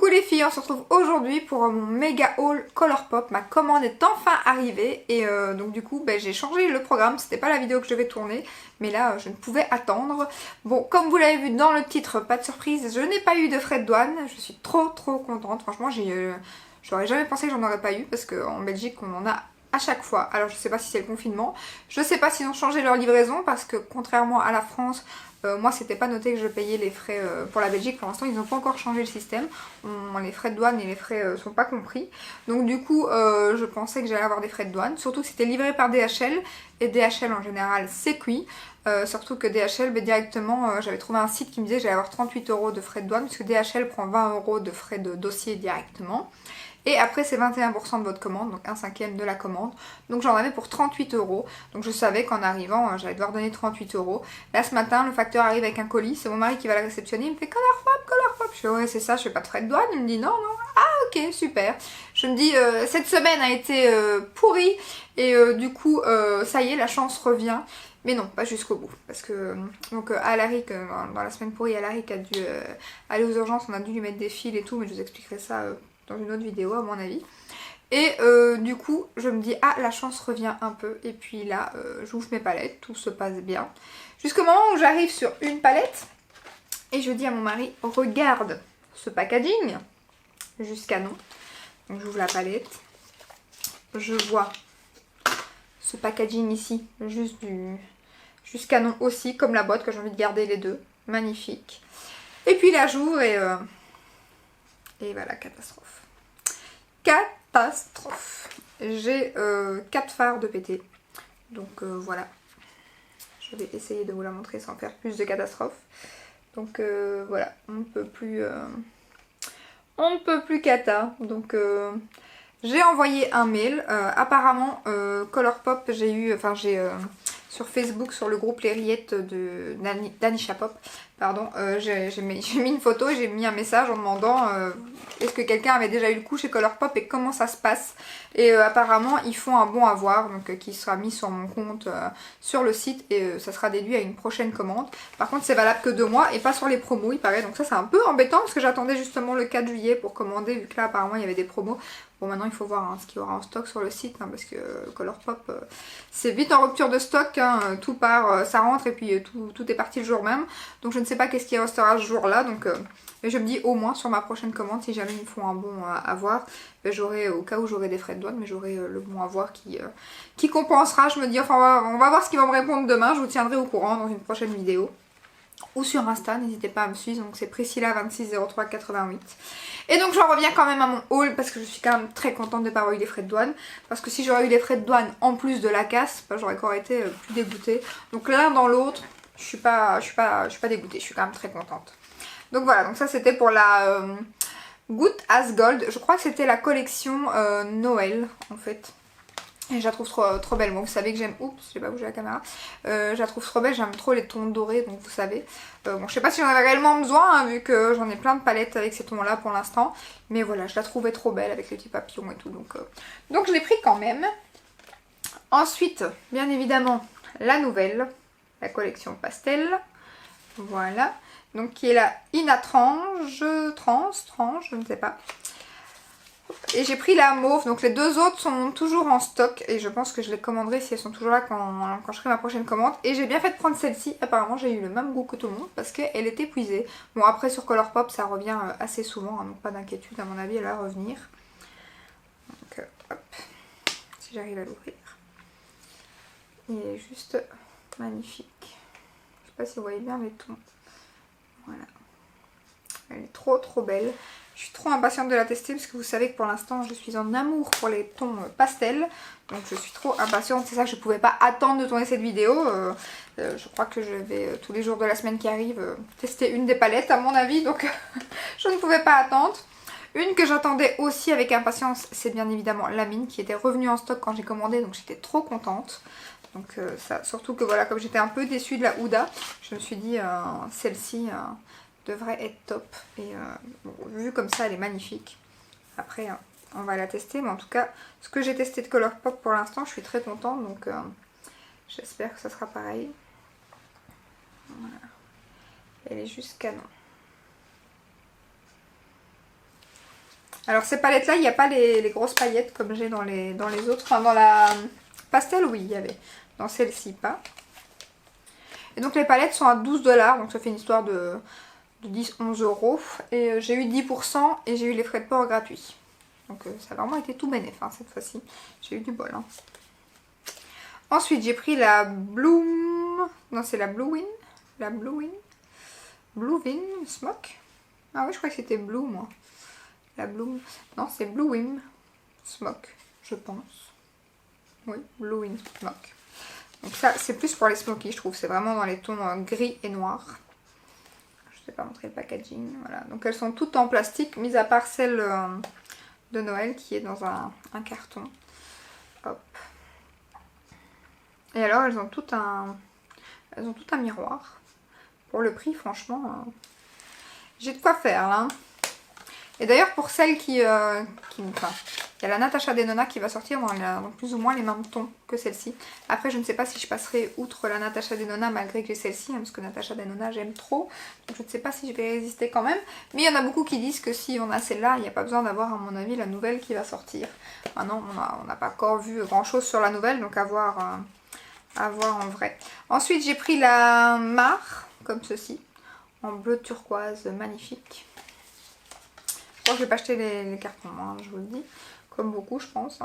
les filles, on se retrouve aujourd'hui pour mon méga haul Colourpop. Ma commande est enfin arrivée et donc du coup j'ai changé le programme, c'était pas la vidéo que je devais tourner, mais là je ne pouvais attendre. Bon, comme vous l'avez vu dans le titre, pas de surprise, je n'ai pas eu de frais de douane, je suis trop contente, franchement j'aurais jamais pensé que j'en aurais pas eu parce qu'en Belgique on en a à chaque fois. Alors je sais pas si c'est le confinement, je sais pas s'ils ont changé leur livraison parce que contrairement à la France, moi c'était pas noté que je payais les frais pour la Belgique. Pour l'instant ils n'ont pas encore changé le système, les frais de douane et les frais sont pas compris. Donc du coup je pensais que j'allais avoir des frais de douane, surtout que c'était livré par DHL et DHL en général c'est cuit. Surtout que DHL, directement, j'avais trouvé un site qui me disait que j'allais avoir 38 € de frais de douane, puisque DHL prend 20 € de frais de dossier directement. Et après c'est 21% de votre commande, donc 1/5 de la commande. Donc j'en avais pour 38 €. Donc je savais qu'en arrivant, j'allais devoir donner 38 €. Là ce matin, le facteur arrive avec un colis, c'est mon mari qui va le réceptionner, il me fait Colourpop. Je fais ouais c'est ça, je fais pas de frais de douane. Il me dit non. Ah ok, super. Je me dis cette semaine a été pourrie et du coup ça y est, la chance revient. Mais non, pas jusqu'au bout. Parce que, donc Alaric, dans la semaine pourrie, Alaric a dû aller aux urgences, on a dû lui mettre des fils et tout, mais je vous expliquerai ça dans une autre vidéo à mon avis. Et du coup, je me dis, ah, la chance revient un peu. Et puis là, j'ouvre mes palettes, tout se passe bien. Jusqu'au moment où j'arrive sur une palette, et je dis à mon mari, regarde ce packaging, jusqu'à non. Donc j'ouvre la palette, je vois ce packaging ici, jusqu'à non aussi, comme la boîte que j'ai envie de garder les deux. Magnifique. Et puis là j'ouvre et voilà, catastrophe. Catastrophe. J'ai 4 fards de PT. Donc voilà. Je vais essayer de vous la montrer sans faire plus de catastrophe. Donc voilà, on ne peut plus cata. Donc j'ai envoyé un mail. Apparemment Colourpop, j'ai sur Facebook, sur le groupe Les Rillettes d'Anisha Pop, pardon, j'ai mis une photo et j'ai mis un message en demandant est-ce que quelqu'un avait déjà eu le coup chez Colourpop et comment ça se passe. Et apparemment ils font un bon à voir, donc qui sera mis sur mon compte sur le site et ça sera déduit à une prochaine commande. Par contre c'est valable que 2 mois et pas sur les promos il paraît, donc ça c'est un peu embêtant parce que j'attendais justement le 4 juillet pour commander vu que là apparemment il y avait des promos. Bon maintenant il faut voir ce qu'il y aura en stock sur le site parce que Colourpop c'est vite en rupture de stock, tout part, ça rentre et puis tout est parti le jour même. Donc je ne sais pas qu'est-ce qui restera ce jour là, donc mais je me dis au moins sur ma prochaine commande si jamais ils me font un bon à voir, j'aurai au cas où j'aurai des frais de douane, mais j'aurai le bon à voir qui compensera. Je me dis enfin on va voir ce qu'ils vont me répondre demain, je vous tiendrai au courant dans une prochaine vidéo. Ou sur Insta, n'hésitez pas à me suivre, donc c'est Priscilla260388. Et donc j'en reviens quand même à mon haul parce que je suis quand même très contente de ne pas avoir eu les frais de douane. Parce que si j'aurais eu les frais de douane en plus de la casse, j'aurais encore été plus dégoûtée. Donc l'un dans l'autre, je suis pas dégoûtée, je suis quand même très contente. Donc voilà, donc ça c'était pour la Good as Gold. Je crois que c'était la collection Noël en fait. Et je la trouve trop belle. Bon, vous savez que j'aime... Oups, j'ai pas bougé la caméra. Je la trouve trop belle, j'aime trop les tons dorés, donc vous savez. Bon, je sais pas si j'en avais réellement besoin, vu que j'en ai plein de palettes avec ces tons-là pour l'instant. Mais voilà, je la trouvais trop belle avec les petits papillons et tout. Donc je l'ai pris quand même. Ensuite, bien évidemment, la nouvelle. La collection pastel. Voilà. Donc qui est la Inatrange, je ne sais pas. Et j'ai pris la mauve, donc les deux autres sont toujours en stock et je pense que je les commanderai si elles sont toujours là quand je ferai ma prochaine commande. Et j'ai bien fait de prendre celle-ci, apparemment j'ai eu le même goût que tout le monde parce qu'elle est épuisée. Bon après sur Colourpop ça revient assez souvent, donc pas d'inquiétude à mon avis, elle va revenir. Donc hop, si j'arrive à l'ouvrir. Il est juste magnifique. Je sais pas si vous voyez bien les tons. Voilà. Elle est trop belle. Je suis trop impatiente de la tester parce que vous savez que pour l'instant je suis en amour pour les tons pastels. Donc je suis trop impatiente, c'est ça que je ne pouvais pas attendre de tourner cette vidéo. Je crois que je vais tous les jours de la semaine qui arrive tester une des palettes à mon avis. Donc je ne pouvais pas attendre. Une que j'attendais aussi avec impatience, c'est bien évidemment la mine qui était revenue en stock quand j'ai commandé. Donc j'étais trop contente. Donc ça, surtout que voilà, comme j'étais un peu déçue de la Huda, je me suis dit celle-ci... devrait être top et bon, vu comme ça elle est magnifique. Après on va la tester, mais en tout cas ce que j'ai testé de Colourpop pour l'instant je suis très contente, donc j'espère que ça sera pareil. Voilà. Elle est juste canon. Alors ces palettes là, il n'y a pas les grosses paillettes comme j'ai dans les autres. Enfin dans la pastel, oui, il y avait. Dans celle-ci, pas. Et donc les palettes sont à 12 $, donc ça fait une histoire de 10-11 euros. Et j'ai eu 10% et j'ai eu les frais de port gratuits. Donc ça a vraiment été tout bénéf hein, cette fois-ci. J'ai eu du bol. Hein. Ensuite j'ai pris la Bloom... Non c'est la Bluewin. La Bluewin. Bluewin Smoke. Ah oui je crois que c'était Blue moi. La Bloom... Non c'est Bluewin Smoke je pense. Oui Bluewin Smoke. Donc ça c'est plus pour les smokies je trouve. C'est vraiment dans les tons gris et noirs. Je ne sais pas montrer le packaging. Voilà. Donc elles sont toutes en plastique mis à part celle... de Noël qui est dans un carton. Hop. Et alors elles ont tout un miroir. Pour le prix franchement j'ai de quoi faire là. Et d'ailleurs pour celles enfin, il y a la Natasha Denona qui va sortir dans plus ou moins les mêmes tons que celle-ci. Après je ne sais pas si je passerai outre la Natasha Denona malgré que j'ai celle-ci, hein, parce que Natasha Denona j'aime trop. Donc je ne sais pas si je vais résister quand même. Mais il y en a beaucoup qui disent que si on a celle-là, il n'y a pas besoin d'avoir à mon avis la nouvelle qui va sortir. Maintenant on n'a pas encore vu grand chose sur la nouvelle, donc à voir en vrai. Ensuite j'ai pris la Mar, comme ceci, en bleu turquoise magnifique. Je crois que je vais pas acheter les cartons, hein, je vous le dis. Comme beaucoup, je pense.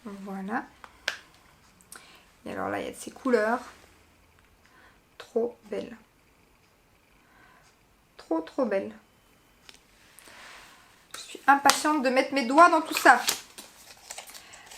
Voilà. Et alors là, il y a de ces couleurs. Trop belles. Trop, trop belles. Je suis impatiente de mettre mes doigts dans tout ça.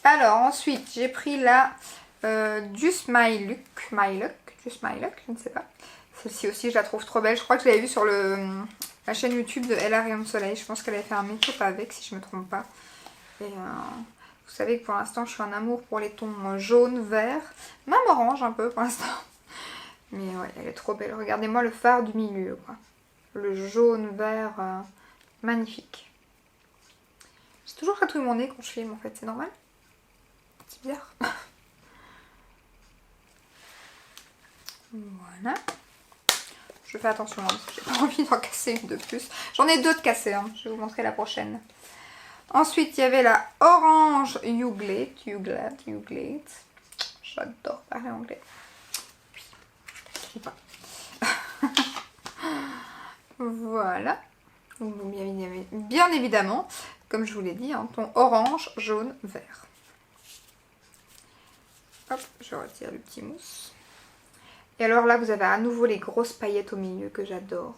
Alors, ensuite, j'ai pris la Just My Look. Just My Look, je ne sais pas. Celle-ci aussi, je la trouve trop belle. Je crois que je l'avais vue sur la chaîne YouTube de Ella Rayon de Soleil. Je pense qu'elle avait fait un make-up avec, si je ne me trompe pas. Et vous savez que pour l'instant, je suis en amour pour les tons jaune, vert. Même orange un peu pour l'instant. Mais ouais, elle est trop belle. Regardez-moi le phare du milieu, quoi. Le jaune, vert, magnifique. J'ai toujours chatouillé mon nez quand je filme, en fait. C'est normal? C'est bizarre. Voilà. Je fais attention, hein, parce que j'ai pas envie d'en casser une de plus. J'en ai deux de cassés, hein. Je vais vous montrer la prochaine. Ensuite, il y avait la Orange Youglade. J'adore parler anglais. Oui. Voilà. Bien évidemment, comme je vous l'ai dit, un ton orange, jaune, vert. Hop, je retire le petit mousse. Et alors là, vous avez à nouveau les grosses paillettes au milieu que j'adore.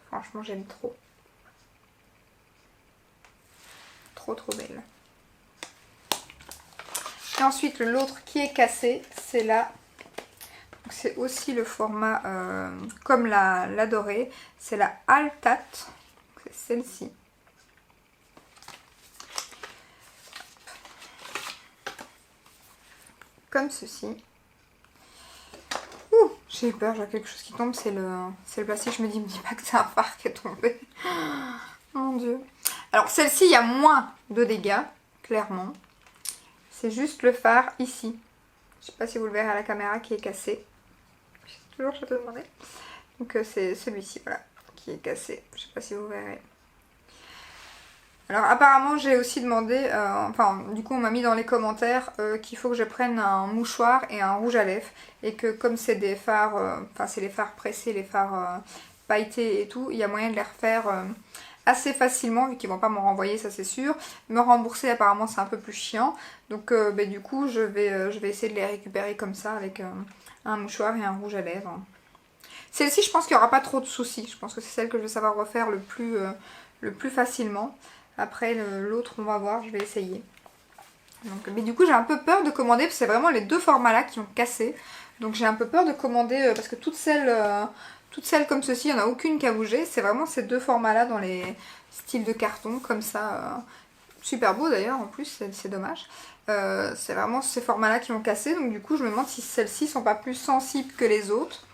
Franchement, j'aime trop. Trop, trop belle. Et ensuite, l'autre qui est cassé, c'est là. C'est aussi le format comme la dorée. C'est la Altat. C'est celle-ci. Comme ceci. J'ai eu peur, j'ai quelque chose qui tombe, c'est le plastique. Je me dis pas que c'est un phare qui est tombé. Mon dieu. Alors celle-ci, il y a moins de dégâts, clairement. C'est juste le phare ici. Je sais pas si vous le verrez à la caméra qui est cassé. J'ai toujours je te demandais. Donc c'est celui-ci, voilà, qui est cassé. Je sais pas si vous verrez. Alors apparemment j'ai aussi demandé, enfin du coup on m'a mis dans les commentaires qu'il faut que je prenne un mouchoir et un rouge à lèvres. Et que comme c'est des fards, enfin c'est les fards pressés, les fards pailletés et tout, il y a moyen de les refaire assez facilement vu qu'ils vont pas m'en renvoyer, ça c'est sûr. Me rembourser apparemment c'est un peu plus chiant. Donc du coup je vais essayer de les récupérer comme ça avec un mouchoir et un rouge à lèvres. Celle-ci je pense qu'il n'y aura pas trop de soucis. Je pense que c'est celle que je vais savoir refaire le plus facilement. Après l'autre on va voir, je vais essayer. Donc, mais du coup j'ai un peu peur de commander parce que c'est vraiment les deux formats là qui ont cassé. Donc j'ai un peu peur de commander parce que toutes celles comme ceci, il n'y en a aucune qui a bougé. C'est vraiment ces deux formats là dans les styles de carton comme ça. Super beau d'ailleurs en plus, c'est dommage. C'est vraiment ces formats là qui ont cassé. Donc du coup je me demande si celles-ci sont pas plus sensibles que les autres.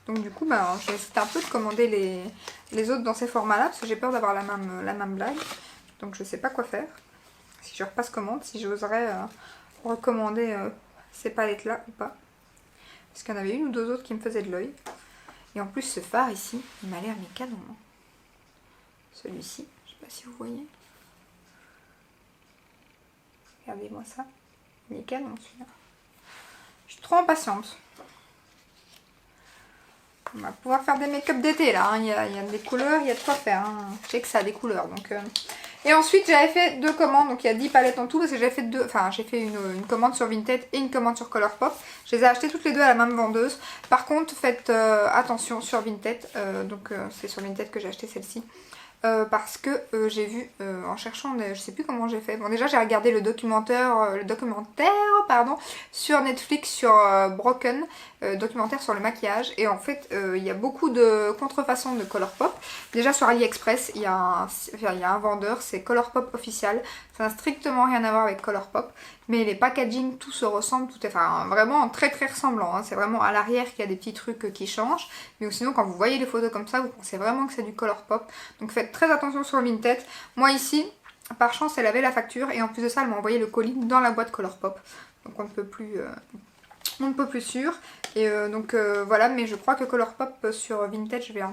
Donc du coup je vais essayer un peu de commander les autres dans ces formats là parce que j'ai peur d'avoir la même blague. Donc je sais pas quoi faire. Si je repasse commande, si j'oserais recommander ces palettes là ou pas. Parce qu'il y en avait une ou deux autres qui me faisaient de l'œil. Et en plus ce phare ici, il m'a l'air mais canon. celui-ci, je sais pas si vous voyez. Regardez-moi ça, il est canon celui-là. Je suis trop impatiente. On va pouvoir faire des make-up d'été là, hein. Il y a des couleurs, il y a de quoi faire. Hein. Je sais que ça a des couleurs donc... Et ensuite j'avais fait 2 commandes, donc il y a 10 palettes en tout parce que j'ai fait une commande sur Vinted et une commande sur Colourpop. Je les ai achetées toutes les deux à la même vendeuse. Par contre faites attention sur Vinted, c'est sur Vinted que j'ai acheté celle-ci. Parce que j'ai vu en cherchant, je sais plus comment j'ai fait. Bon déjà j'ai regardé le documentaire sur Netflix sur Broken, documentaire sur le maquillage, et en fait il y a beaucoup de contrefaçons de Colourpop. Déjà sur AliExpress il y a un vendeur, c'est Colourpop official, ça n'a strictement rien à voir avec Colourpop, mais les packaging tout se ressemble, tout est vraiment très très ressemblant, hein. C'est vraiment à l'arrière qu'il y a des petits trucs qui changent, mais sinon quand vous voyez les photos comme ça vous pensez vraiment que c'est du Colourpop, donc faites très attention sur Vinted. Moi ici par chance elle avait la facture et en plus de ça elle m'a envoyé le colis dans la boîte Colourpop, donc on ne peut plus sûr. Et voilà, mais je crois que Colourpop sur Vinted je vais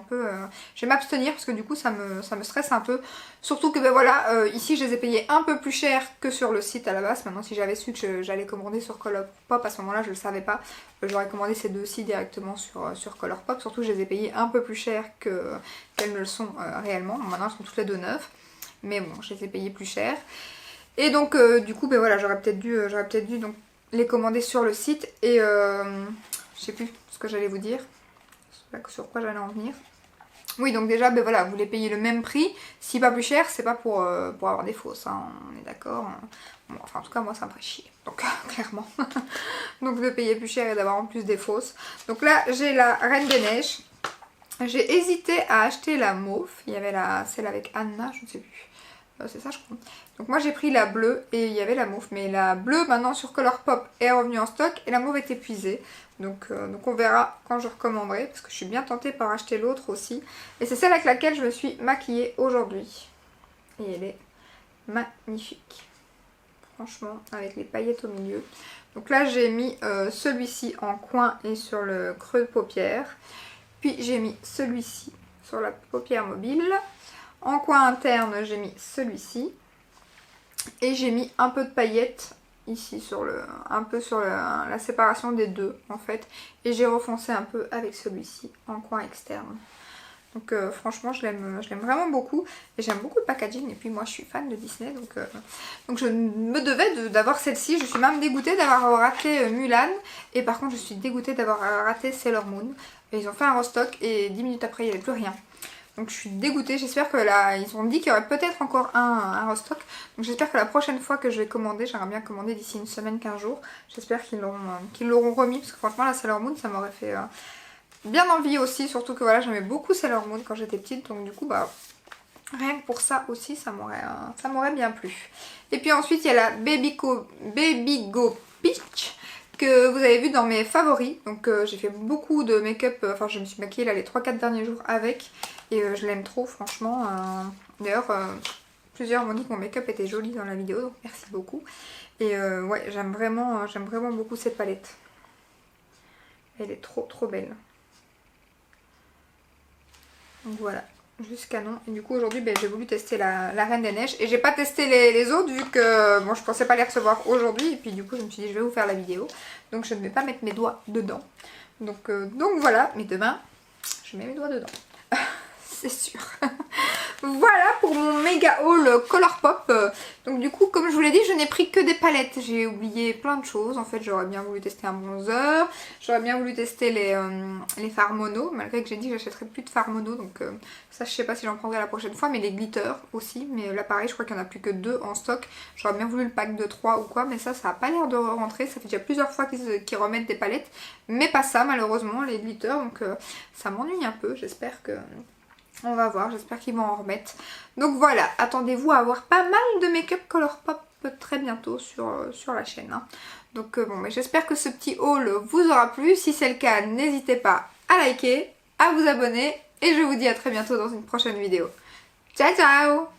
m'abstenir parce que du coup ça me stresse un peu, surtout que ici je les ai payés un peu plus cher que sur le site à la base. Maintenant si j'avais su que j'allais commander sur Colourpop à ce moment là je le savais pas, j'aurais commandé ces deux-ci directement sur Colourpop, surtout que je les ai payés un peu plus cher qu'elles ne le sont réellement. Maintenant elles sont toutes les deux neuves, mais bon je les ai payées plus cher. Et donc du coup j'aurais peut-être dû donc les commander sur le site. Et je sais plus ce que j'allais vous dire, sur quoi j'allais en venir. Oui, donc déjà vous les payez le même prix, si pas plus cher, c'est pas pour avoir des fausses, hein, on est d'accord. Bon, enfin en tout cas moi ça me ferait chier, donc clairement. Donc de payer plus cher et d'avoir en plus des fausses. Donc là j'ai la Reine des Neiges. J'ai hésité à acheter la mauve, il y avait celle avec Anna, je ne sais plus. C'est ça je crois. Donc moi j'ai pris la bleue et il y avait la mauve, mais la bleue maintenant sur Colourpop est revenue en stock et la mauve est épuisée. Donc on verra quand je recommanderai, parce que je suis bien tentée par acheter l'autre aussi. Et c'est celle avec laquelle je me suis maquillée aujourd'hui. Et elle est magnifique. Franchement, avec les paillettes au milieu. Donc là j'ai mis celui-ci en coin et sur le creux de paupière. Puis j'ai mis celui-ci sur la paupière mobile. En coin interne j'ai mis celui-ci. Et j'ai mis un peu de paillettes ici un peu sur la séparation des deux en fait. Et j'ai refoncé un peu avec celui-ci en coin externe. Donc franchement je l'aime vraiment beaucoup. Et j'aime beaucoup le packaging. Et puis moi je suis fan de Disney. Donc je me devais d'avoir celle-ci. Je suis même dégoûtée d'avoir raté Mulan. Et par contre je suis dégoûtée d'avoir raté Sailor Moon. Et ils ont fait un restock et 10 minutes après il n'y avait plus rien. Donc je suis dégoûtée, j'espère que là, ils ont dit qu'il y aurait peut-être encore un restock. Donc j'espère que la prochaine fois que je vais commander, j'aimerais bien commander d'ici une semaine, 15 jours. J'espère qu'ils l'auront remis, parce que franchement la Sailor Moon ça m'aurait fait bien envie aussi. Surtout que voilà, j'aimais beaucoup Sailor Moon quand j'étais petite, donc du coup rien que pour ça aussi ça m'aurait bien plu. Et puis ensuite il y a la Baby Go Peach, que vous avez vu dans mes favoris. Donc j'ai fait beaucoup de make-up, enfin je me suis maquillée là les 3-4 derniers jours avec. Et je l'aime trop franchement. D'ailleurs plusieurs m'ont dit que mon make-up était joli dans la vidéo, donc merci beaucoup. Et ouais j'aime vraiment beaucoup cette palette. Elle est trop belle. Donc voilà, juste canon. Et du coup aujourd'hui j'ai voulu tester la Reine des Neiges. Et j'ai pas testé les autres vu que bon, je pensais pas les recevoir aujourd'hui. Et puis du coup je me suis dit je vais vous faire la vidéo. Donc je ne vais pas mettre mes doigts dedans. Donc voilà, mais demain je mets mes doigts dedans. C'est sûr. Voilà pour mon méga haul Colourpop. Donc du coup comme je vous l'ai dit je n'ai pris que des palettes. J'ai oublié plein de choses. En fait j'aurais bien voulu tester un bronzer. J'aurais bien voulu tester les fards mono. Malgré que j'ai dit que j'achèterais plus de fards mono. Donc ça je sais pas si j'en prendrai la prochaine fois. Mais les glitters aussi. Mais là pareil je crois qu'il n'y en a plus que 2 en stock. J'aurais bien voulu le pack de 3 ou quoi. Mais ça n'a pas l'air de rentrer. Ça fait déjà plusieurs fois qu'ils remettent des palettes. Mais pas ça malheureusement les glitters. Donc ça m'ennuie un peu. J'espère que... On va voir, j'espère qu'ils vont en remettre. Donc voilà, attendez-vous à avoir pas mal de make-up Colourpop très bientôt sur la chaîne. Hein. Donc bon, mais j'espère que ce petit haul vous aura plu. Si c'est le cas, n'hésitez pas à liker, à vous abonner. Et je vous dis à très bientôt dans une prochaine vidéo. Ciao ciao!